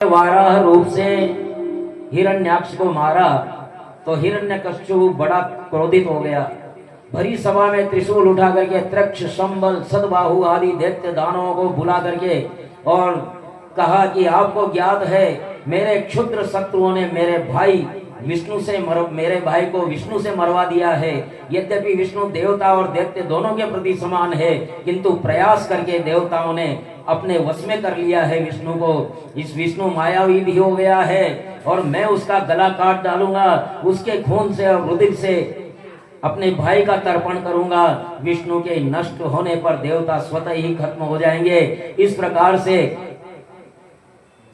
वाराह रूप से हिरण्याक्ष को मारा तो हिरण्यकश्यप बड़ा क्रोधित हो गया। भरी सभा में त्रिशूल उठा करके त्रक्ष, संबल, सदबाहु आदि दैत्य दानवों को बुला करके और कहा कि आपको ज्ञात है मेरे क्षुद्र शत्रुओं ने मेरे भाई को विष्णु से मरवा दिया है। यद्यपि विष्णु देवता और दैत्य दोनों के प्रति समान है, किंतु प्रयास करके देवताओं ने अपने वश में कर लिया है विष्णु को। इस विष्णु मायावी भी हो गया है और मैं उसका गला काट डालूंगा, उसके खून से और रुधिर से अपने भाई का तर्पण करूंगा। विष्णु के नष्ट होने पर देवता स्वतः ही खत्म हो जाएंगे। इस प्रकार से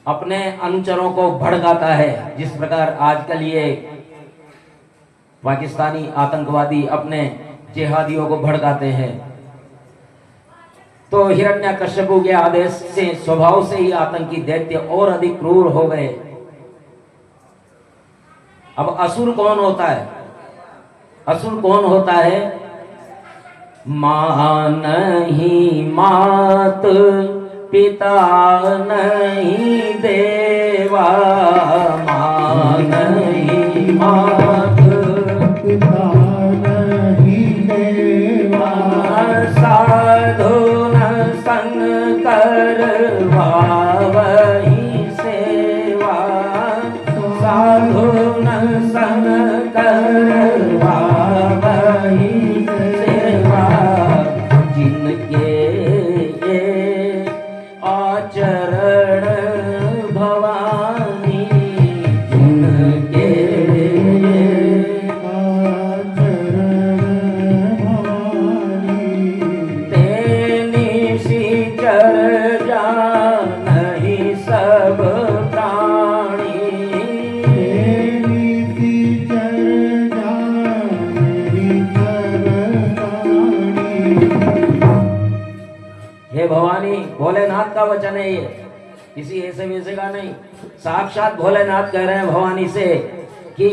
अपने अनुचरों को भड़काता है, जिस प्रकार आजकल ये पाकिस्तानी आतंकवादी अपने जिहादियों को भड़काते हैं। तो हिरण्यकश्यप के आदेश से स्वभाव से ही आतंकी दैत्य और अधिक क्रूर हो गए। अब असुर कौन होता है? असुर कौन होता है? मां नहीं मात, पिता नहीं देवा, मां नहीं मात, पिता नहीं देवा, साधु न संग करवा वही सेवा, साधु न संग करवा वही सेवा, जिनके आचरण भवानी, जिनके आचरण भवानी, तेनी सी चर्चा नहीं सब प्राणी, तेनी सी चर्चा नहीं सब प्राणी। हे भवानी, भोलेनाथ का वचन है ये, किसी ऐसे वैसे का नहीं। साक्षात भोलेनाथ कह रहे हैं भवानी से कि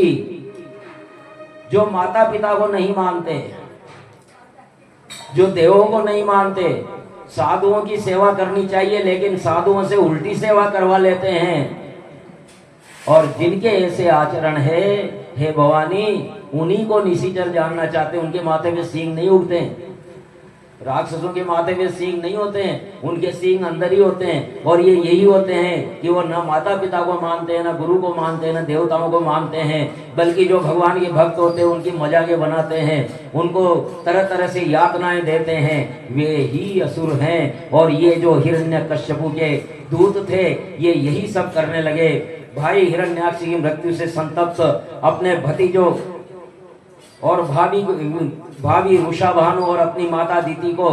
जो माता पिता को नहीं मानते, जो देवों को नहीं मानते, साधुओं की सेवा करनी चाहिए लेकिन साधुओं से उल्टी सेवा करवा लेते हैं, और जिनके ऐसे आचरण है हे भवानी, उन्हीं को निशिचर जानना चाहते। उनके माथे में सींग नहीं उगते, राक्षसों के माथे में सींग नहीं होते हैं, उनके सींग अंदर ही होते हैं। और ये यही होते हैं कि वो न माता पिता को मानते हैं, न गुरु को मानते हैं, न देवताओं को मानते हैं, बल्कि जो भगवान के भक्त होते हैं उनकी मजाके बनाते हैं, उनको तरह तरह से यातनाएं देते हैं, वे ही असुर हैं। और ये जो हिरण्यकश्यप के दूत थे ये यही सब करने लगे। भाई हिरण्याक्ष की मृत्यु से संतप्त अपने भतीजों और भाभी रुषा भानु और अपनी माता दीति को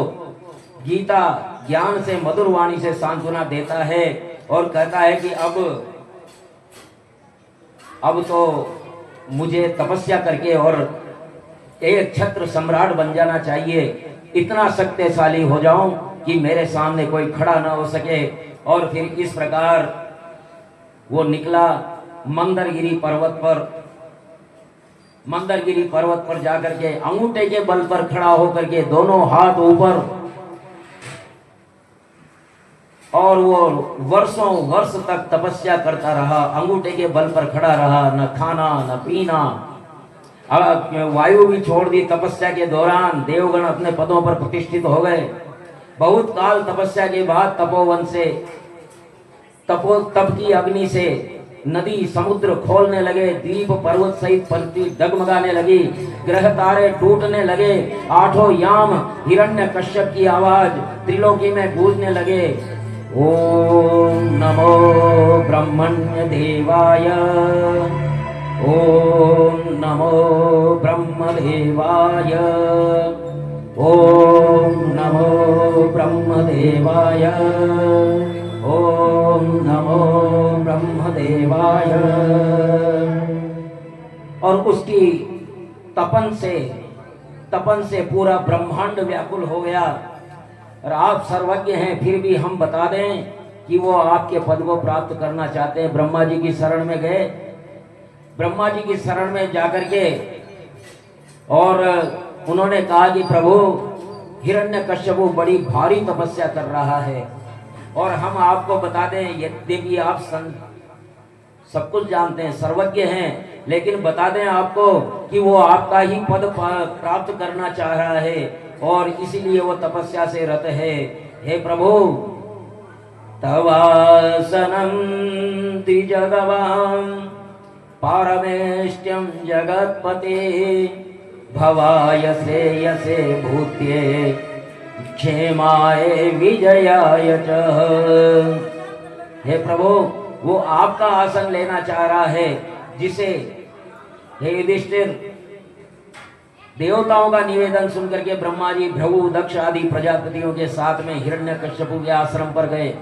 गीता ज्ञान से मधुर वाणी से सांत्वना देता है और कहता है कि अब तो मुझे तपस्या करके और एक छत्र सम्राट बन जाना चाहिए, इतना शक्तिशाली हो जाऊं कि मेरे सामने कोई खड़ा ना हो सके। और फिर इस प्रकार वो निकला मंदरगिरी पर्वत पर जाकर के अंगूठे के बल पर खड़ा होकर के दोनों हाथ ऊपर, और वो वर्षों वर्ष तक तपस्या करता रहा, अंगूठे के बल पर खड़ा रहा, न खाना न पीना, वायु भी छोड़ दी। तपस्या के दौरान देवगण अपने पदों पर प्रतिष्ठित हो गए। बहुत काल तपस्या के बाद तपोवन से तप की अग्नि से नदी समुद्र खोलने लगे, द्वीप पर्वत सहित पृथ्वी डगमगाने लगी, ग्रह तारे टूटने लगे, आठों याम हिरण्यकश्यप की आवाज त्रिलोकी में गूंजने लगे। ओम नमो ब्रह्मण्य देवाय, ओम नमो ब्रह्म देवाय, ओम नमो ब्रह्म देवाय, ओम नमो ब्रह्मदेवाय। और उसकी तपन से पूरा ब्रह्मांड व्याकुल हो गया। और आप सर्वज्ञ हैं, फिर भी हम बता दें कि वो आपके पद को प्राप्त करना चाहते हैं। ब्रह्मा जी की शरण में गए, ब्रह्मा जी की शरण में जाकर के और उन्होंने कहा कि प्रभु हिरण्यकश्यप बड़ी भारी तपस्या कर रहा है और हम आपको बता दें यद्यपि आप सब कुछ जानते हैं, सर्वज्ञ हैं, लेकिन बता दें आपको कि वो आपका ही पद प्राप्त करना चाह रहा है और इसीलिए वो तपस्या से रत है। हे प्रभु, तवासनं द्विजगवां पारमेष्ट्यं जगत्पते भवाय श्रेयसे भूत्ये क्षेमाय विजयाय च। हे प्रभु, वो आपका आसन लेना चाह रहा है, जिसे हे युधिष्ठिर, देवताओं का निवेदन सुनकर के ब्रह्मा जी भृगु दक्ष आदि प्रजापतियों के साथ में हिरण्यकश्यपु के आश्रम पर गए।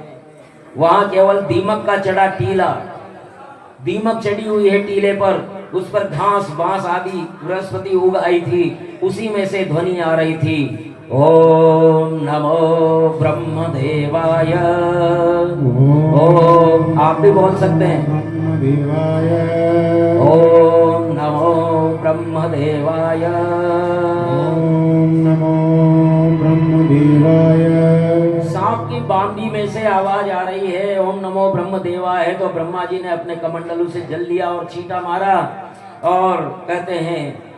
वहां केवल दीमक का चढ़ा टीला, दीमक चढ़ी हुई है टीले पर, उस पर घास बांस आदि बृहस्पति उग आई थी, उसी में से ध्वनि आ रही थी, ओम नमो ब्रह्मदेवाय। ओम, आप भी बोल सकते हैं, ओम नमो ब्रह्मदेवाय, ओम नमो ब्रह्मदेवाय। सांप की बांदी में से आवाज आ रही है, ओम नमो ब्रह्मदेवाय है। तो ब्रह्मा जी ने अपने कमंडलू से जल लिया और छींटा मारा और कहते हैं,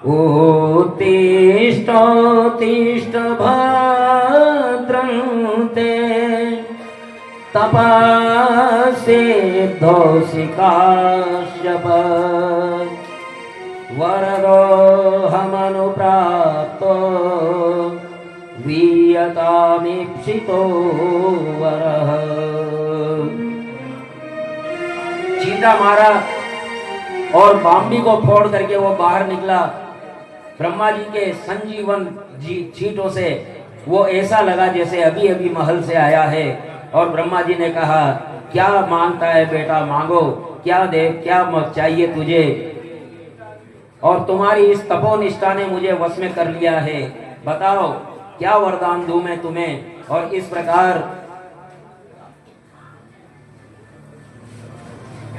उत्तिष्ठ उत्तिष्ठ भद्रं ते तपस्सिद्धोऽसि काश्यप वरदोऽहमनुप्राप्तो वीयतामीप्सितो वरः। छींटा मारा और बाम्बी को फोड़ करके वो बाहर निकला। ब्रह्मा जी के संजीवन छींटों से वो ऐसा लगा जैसे अभी अभी महल से आया है। और ब्रह्मा जी ने कहा, क्या मांगता है बेटा, मांगो, क्या दे, क्या चाहिए तुझे। और तुम्हारी इस तपोनिष्ठा ने मुझे वश में कर लिया है, बताओ क्या वरदान दूं मैं तुम्हें। और इस प्रकार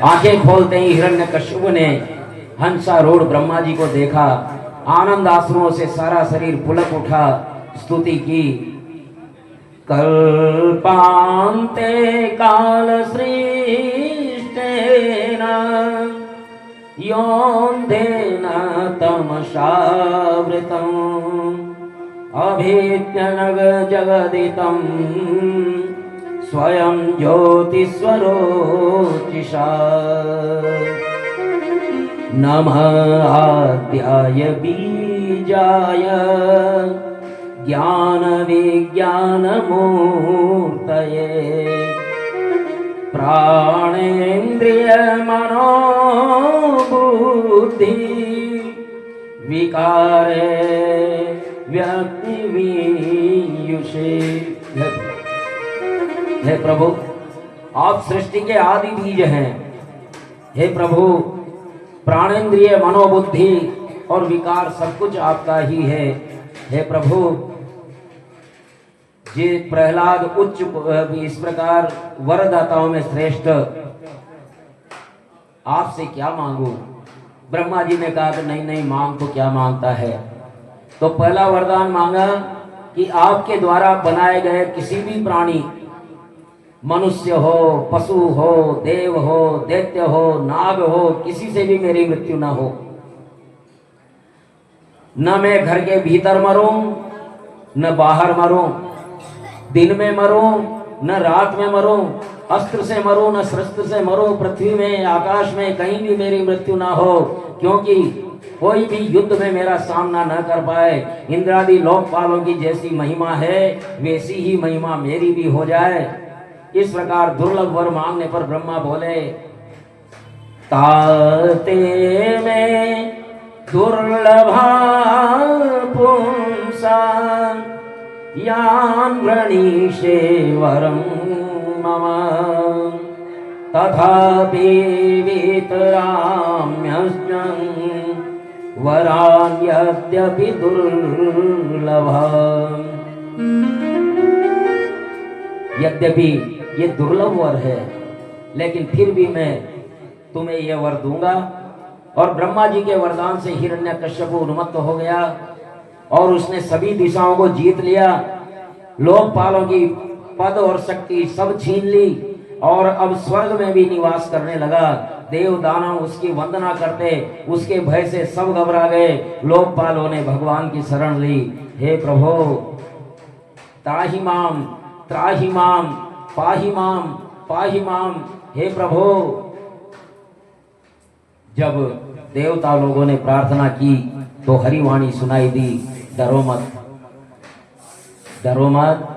आंखें खोलते ही हिरण्यकश्यप ने हंसारूढ़ ब्रह्मा जी को देखा, आनंद आंसुओं से सारा शरीर पुलक उठा, स्तुति की। कल्पान्ते काल सृष्टेन योऽन्धेन तमसावृतम् अभिज्ञनग जगदितं स्वयं ज्योतिस्वरोचिषा। नमः आद्याय बीजाय ज्ञान विज्ञान मूर्तये प्राणेन्द्रिय मनोबुद्धि विकारे व्यक्ति वियुषे। हे प्रभु, आप सृष्टि के आदि बीज हैं। हे प्रभु, प्राणेंद्रिय मनोबुद्धि और विकार सब कुछ आपका ही है। हे प्रभु, जे प्रहलाद उच्च इस प्रकार वरदाताओं में श्रेष्ठ, आपसे क्या मांगू। ब्रह्मा जी ने कहा कि नहीं नहीं, मांग तो क्या मांगता है। तो पहला वरदान मांगा कि आपके द्वारा बनाए गए किसी भी प्राणी, मनुष्य हो, पशु हो, देव हो, दैत्य हो, नाग हो, किसी से भी मेरी मृत्यु ना हो। न मैं घर के भीतर मरूं, न बाहर मरूं, दिन में मरूं न रात में मरूं, अस्त्र से मरूं न शस्त्र से मरूं, पृथ्वी में आकाश में कहीं भी मेरी मृत्यु ना हो, क्योंकि कोई भी युद्ध में मेरा सामना न कर पाए। इंद्रादि लोकपालों की जैसी महिमा है वैसी ही महिमा मेरी भी हो जाए। इस प्रकार दुर्लभ वर मांगने पर ब्रह्मा बोले, ताते में दुर्लभा पुंसा यान वृणीषे वरम मम तथापि वितराम्यश्च वरान यद्यपि दुर्लभा। यद्यपि ये दुर्लभ वर है, लेकिन फिर भी मैं तुम्हें यह वर दूंगा। और ब्रह्मा जी के वरदान से हिरण्यकश्यप उन्मत्त हो गया और उसने सभी दिशाओं को जीत लिया, लोकपालों की पद और शक्ति सब छीन ली और अब स्वर्ग में भी निवास करने लगा। देव दानव उसकी वंदना करते, उसके भय से सब घबरा गए। लोकपालों ने भगवान की शरण ली। हे प्रभु त्राहि माम, त्राहि माम, पाहि माम, पाहि माम, हे प्रभु। जब देवता लोगों ने प्रार्थना की तो हरिवाणी सुनाई दी, डरो मत, डरो मत।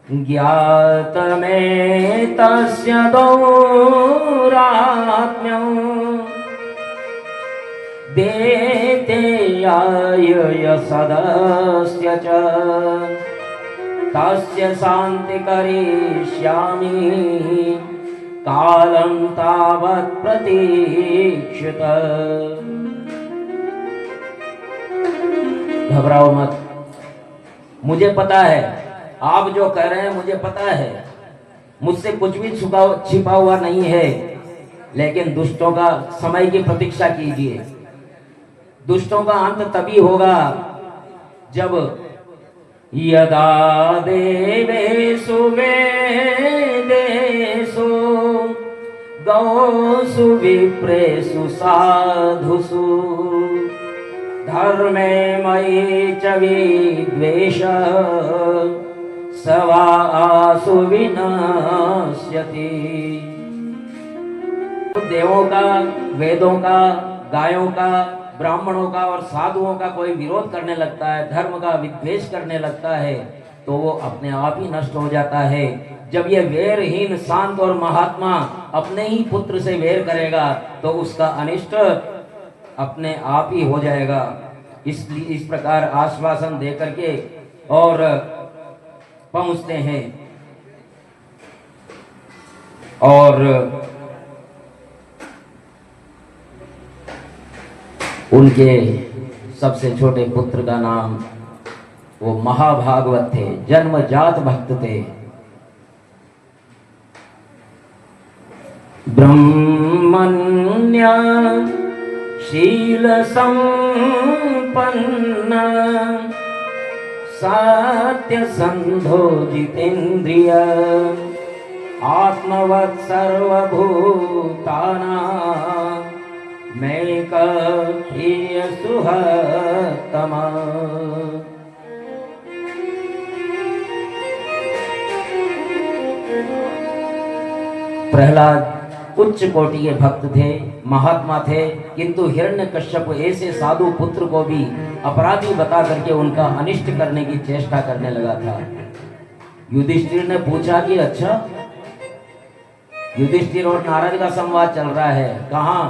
ज्ञात में तस्य दौरात्म्यं देते आय सदस्य च तस्य शांति करिष्यामि कालं तावत् प्रतीक्षित। घबराओ मत, मुझे पता है आप जो कह रहे हैं, मुझे पता है, मुझसे कुछ भी छिपा हुआ नहीं है। लेकिन दुष्टों का समय की प्रतीक्षा कीजिए। दुष्टों का अंत तभी होगा जब यदा देवेषु वेदेषु गौसु विप्रेषु साधुषु धर्मे मयि च विद्वेष सवासु विनाश्यति। देवों का, वेदों का, गायों का, ब्राह्मणों का और साधुओं का कोई विरोध करने लगता है, धर्म का विद्वेष करने लगता है, तो वो अपने आप ही नष्ट हो जाता है। जब ये वेरहीन शांत और महात्मा अपने ही पुत्र से वेर करेगा तो उसका अनिष्ट अपने आप ही हो जाएगा। इसलिए इस प्रकार आश्वासन दे करके और पहुंचते हैं और उनके सबसे छोटे पुत्र का नाम, वो महाभागवत थे, जन्मजात भक्त थे। ब्रह्मण्य शील संपन्न सत्य संधो जितेन्द्रिय आत्मवत् सर्वभूतानां मैक प्रिय सुहतमा। प्रहलाद उच्च कोटि के भक्त थे, महात्मा थे, किंतु हिरण्यकश्यप ऐसे साधु पुत्र को भी अपराधी बता करके उनका अनिष्ट करने की चेष्टा करने लगा था। युधिष्ठिर ने पूछा कि अच्छा, युधिष्ठिर और नारद का संवाद चल रहा है, कहाँ?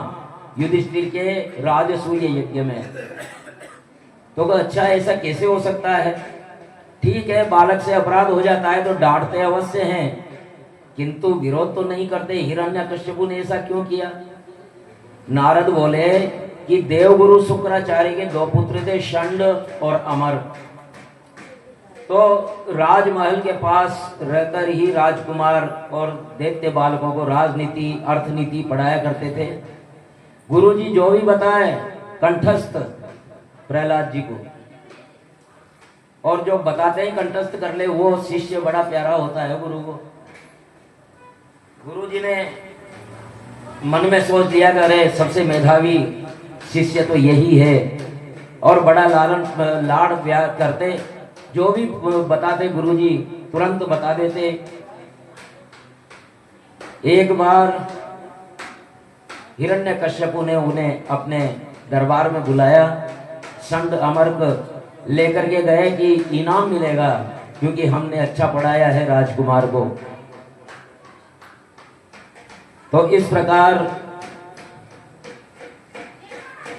युधिष्ठिर के राजसूय यज्ञ में। तो अच्छा ऐसा कैसे हो सकता है? ठीक है, बालक से अपराध हो जाता है तो डांटते अवश्य हैं, किंतु विरोध तो नहीं करते। हिरण्यकश्यपु ने ऐसा क्यों किया? नारद बोले कि देवगुरु शुक्राचार्य के दो पुत्र थे, षंड और अमर। तो राजमहल के पास रहकर ही राजकुमार और दैत्य बालकों को राजनीति, अर्थनीति पढ़ाया करते थे। गुरुजी जो भी बताए कंठस्थ प्रहलाद जी को, और जो बताते हैं कंठस्थ कर ले, वो शिष्य बड़ा प्यारा होता है गुरु को। गुरुजी ने मन में सोच लिया कि अरे सबसे मेधावी शिष्य तो यही है, और बड़ा लाड़ प्यार करते। जो भी बताते गुरुजी तुरंत बता देते। एक बार हिरण्यकश्यपु ने उन्हें अपने दरबार में बुलाया, षंड अमर को लेकर के गए कि इनाम मिलेगा क्योंकि हमने अच्छा पढ़ाया है राजकुमार को। तो इस प्रकार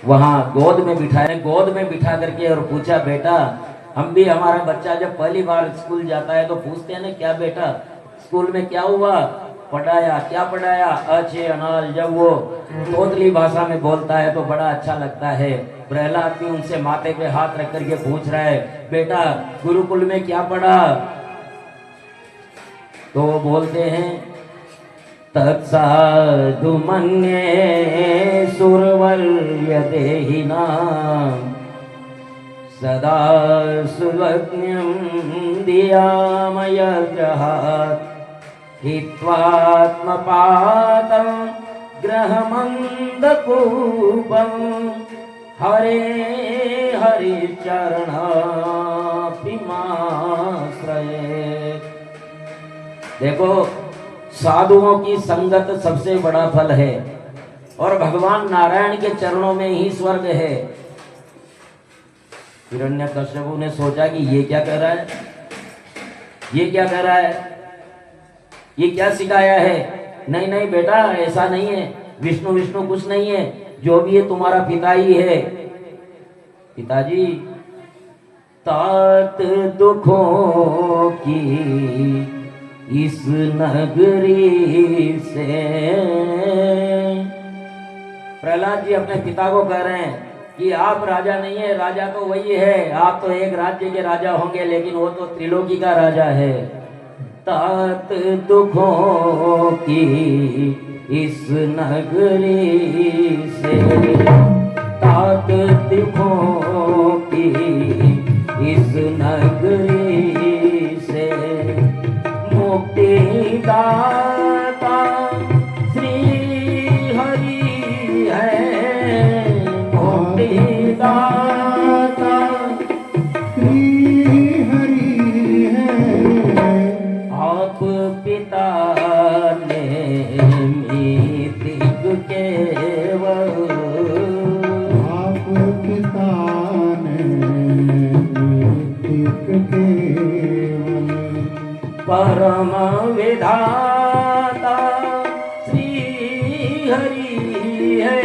वहां गोद में बिठा करके और पूछा, बेटा, हम भी, हमारा बच्चा जब पहली बार स्कूल जाता है तो पूछते हैं ना, क्या बेटा स्कूल में क्या हुआ, पढ़ाया, क्या पढ़ाया? अच्छे अनाल। जब वो तोतली भाषा में बोलता है तो बड़ा अच्छा लगता है। प्रहलाद भी उनसे माथे पे हाथ रख करके पूछ रहा है, बेटा गुरुकुल में क्या पढ़ा? तो वो बोलते हैं, तत्साधु मन्ये सुरवर्य देहिना सदा सुवज्ञं दियामय ग्रहात् हित्वात्मपातं ग्रहमन्दकूपं हरे हरि चरणापिमाश्रये। देखो, साधुओं की संगत सबसे बड़ा फल है और भगवान नारायण के चरणों में ही स्वर्ग है। हिरण्यकश्यपु ने सोचा कि ये क्या कर रहा है, ये क्या कर रहा है, ये क्या सिखाया है। नहीं नहीं बेटा, ऐसा नहीं है, विष्णु विष्णु कुछ नहीं है, जो भी है तुम्हारा पिता ही है। पिताजी, तात दुखों की इस नगरी से, प्रहलाद जी अपने पिता को कह रहे हैं कि आप राजा नहीं है, राजा तो वही है, आप तो एक राज्य के राजा होंगे, लेकिन वो तो त्रिलोकी का राजा है। तात दुखों की इस नगरी से, तात दुखों की इस नगरी से, मुक्ति दाता श्री हरि है, मुक्ति दाता श्री हरि है। आप पिता ने मीतिक केवल, आप पिता ने मीतिक केवल, परम विधाता श्री हरि है,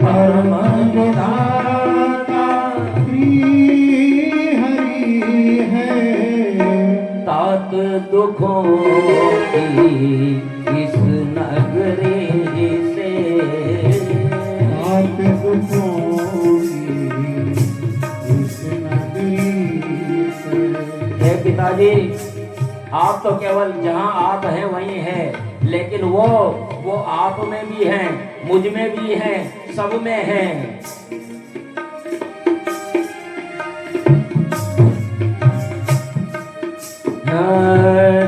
परम विधाता श्री हरि है। तात दुखों की इस नगरी से, तात दुखों की इस नगरी से। हे पिताजी, आप तो केवल जहाँ आप हैं वहीं हैं, लेकिन वो आप में भी हैं, मुझ में भी हैं, सब में हैं।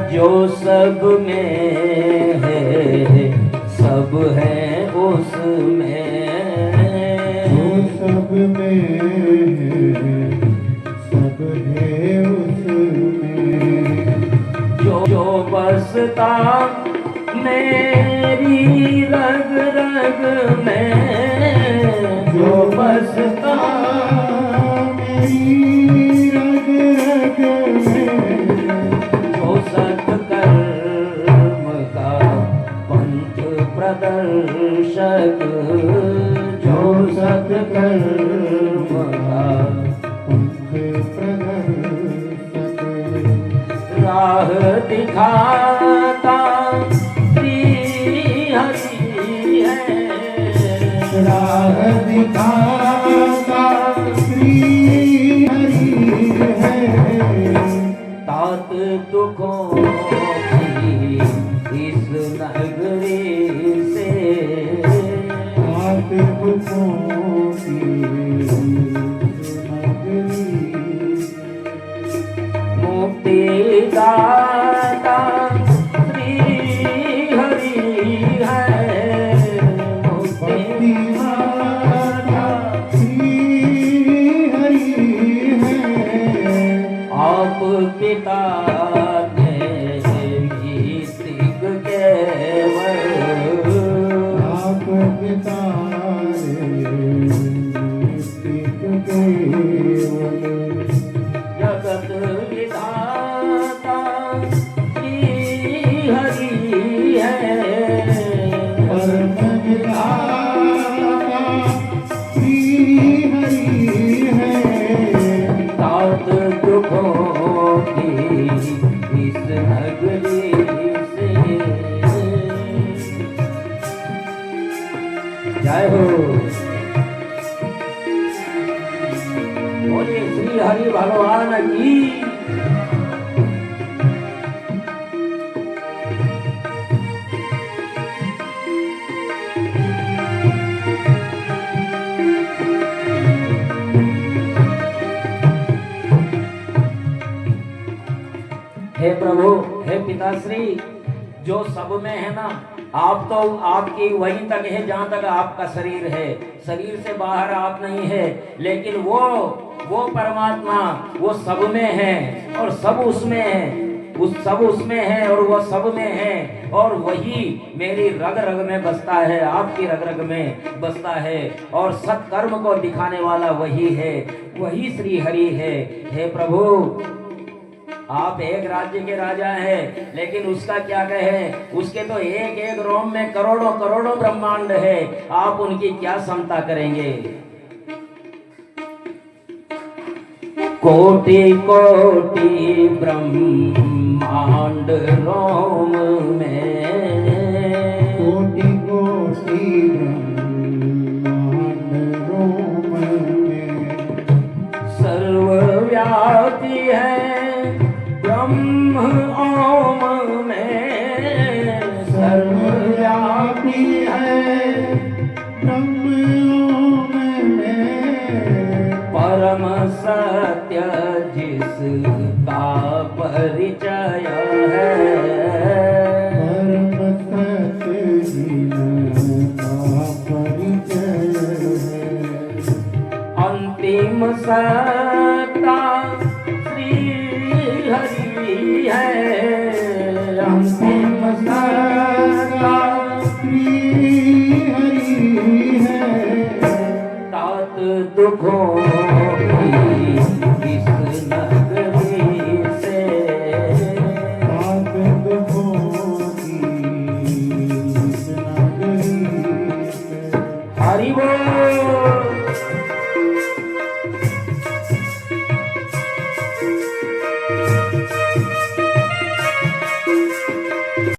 जो सब में है, सब है उसमें, जो सब में है, सब है उसमें। जो बसता मेरी रग रग में, जो बसता मेरी रग रग में, जो सत्कर्म का पंथ प्रदर्शक, जो सत्कर्म का पंथ प्रदर्शक, राह दिखाता श्री हरि है, राह दिखाता श्री हरि है। तात दुखों की इस नगरी से, तात दुखों की नगरी, मुक्ति दाता श्री हरि है, मुक्ति दाता श्री हरि है। आप पिता ने मीतिक केवल, आप पिता ने मीतिक केवल, जगत विधाता श्री हरि है, परम विधाता श्री हरि है। तात दुखों की इस नगरी से। जय हो, बोलिए श्री हरि भगवान की। हे प्रभु, हे पिता पिताश्री, जो सब में है ना, आप तो आपकी वहीं तक है जहां तक आपका शरीर है, शरीर से बाहर आप नहीं है, लेकिन वो परमात्मा वो सब में है और सब उसमें है, उस सब उसमें है और वो सब में है, और वही मेरी रग रग में बसता है, आपकी रग रग में बसता है, और सत्कर्म को दिखाने वाला वही है, वही श्री हरि है। हे प्रभु, आप एक राज्य के राजा हैं, लेकिन उसका क्या कहे, उसके तो एक एक रोम में करोड़ों करोड़ों ब्रह्मांड है, आप उनकी क्या समता करेंगे। कोटि कोटि ब्रह्मांड रोम में, कोटि कोटि ब्रह्मांड रोम में, सर्वव्यापी है ब्रह्म ओम में, सर्वव्यापी है ब्रह्म ओम में, परम सत्य जिसका परिचय है, परम सत्य जिनका परिचय है, अंतिम सत्ता श्री हरि है, अंतिम सत्ता श्री हरि है, तात दुखों